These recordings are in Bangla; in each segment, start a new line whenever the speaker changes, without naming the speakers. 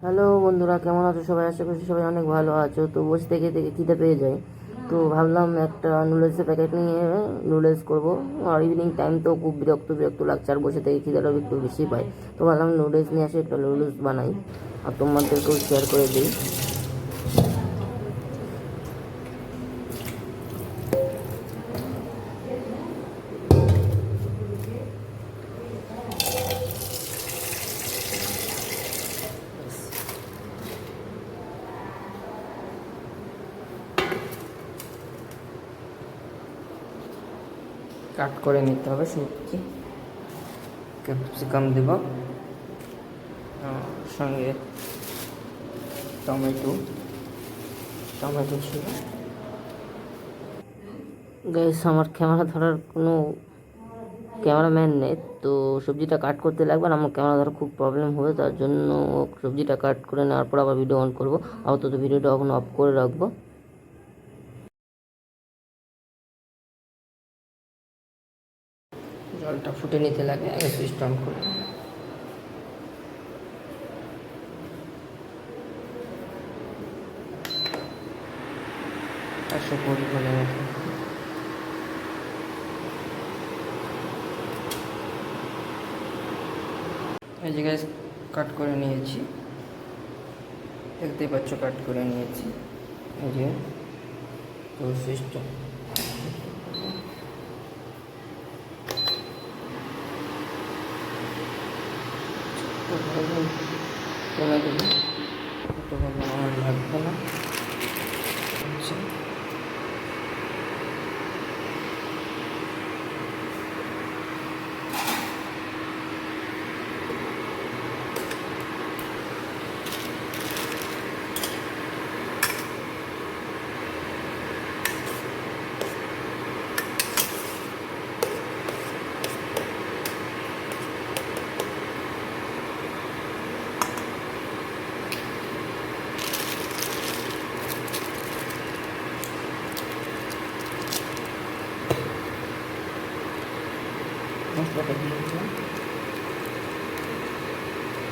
হ্যালো বন্ধুরা, কেমন আছো সবাই? আশা করছি সবাই অনেক ভালো আছো। তো বসে থেকে থেকে খিদে পেয়ে যায়, তো ভাবলাম একটা নুডলসের প্যাকেট নিয়ে নুডলস করবো। আর ইভিনিং টাইম তো খুব বিরক্ত বিরক্ত লাগছে, আর বসে থেকে খিদেটাও একটু বেশি পাই। তো ভাবলাম নুডলস নিয়ে আসে একটা নুডলস বানাই আর তোমাদেরকেও শেয়ার করে দিই। কাট করে নিতে হবে সবজি, ক্যাপসিকাম দেব, সঙ্গে টমেটো টমেটো ছিল। গাইস, আমার ক্যামেরা ধরার কোনো ক্যামেরাম্যান নেই, তো সবজিটা কাট করতে লাগবে। আর আমার ক্যামেরা ধরার খুব প্রবলেম হবে, তার জন্য সবজিটা কাট করে নেওয়ার পর আবার ভিডিও অন করবো। আপাতত ভিডিওটা এখন অফ করে রাখবো। জলটা ফুটে নিতে লাগে, আগে সুইচটা অন করে। একশো পরিমাণে মতো এই যে গ্যাস কাট করে নিয়েছি, দেখতেই পাচ্ছ কাট করে নিয়েছি। এই যে তো সুইচটা চলে গেল, তখন আমার লাগবে না। আচ্ছা, মশলাটা দিয়ে দিলাম।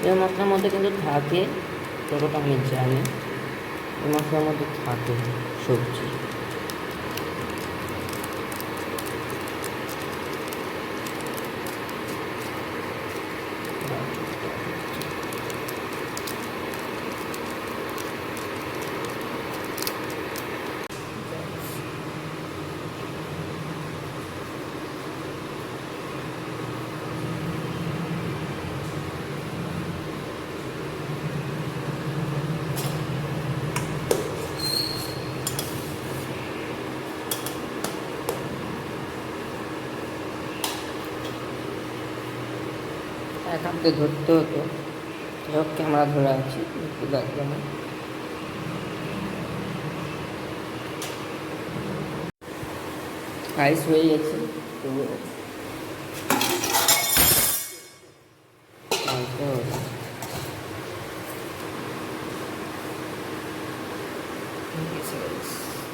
এই মশলার মধ্যে কিন্তু থাকে, ততটা আমি জানি, এই মশলার মধ্যে থাকে সবজি। এক হাতে ধরতে হতো, যাই ক্যামেরা ধরে আছি, একটু লাগবে না। আইস হয়ে গেছে, তো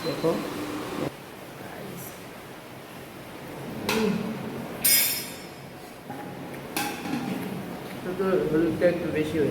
দেখো হলুদটা একটু বেশি হয়েছে।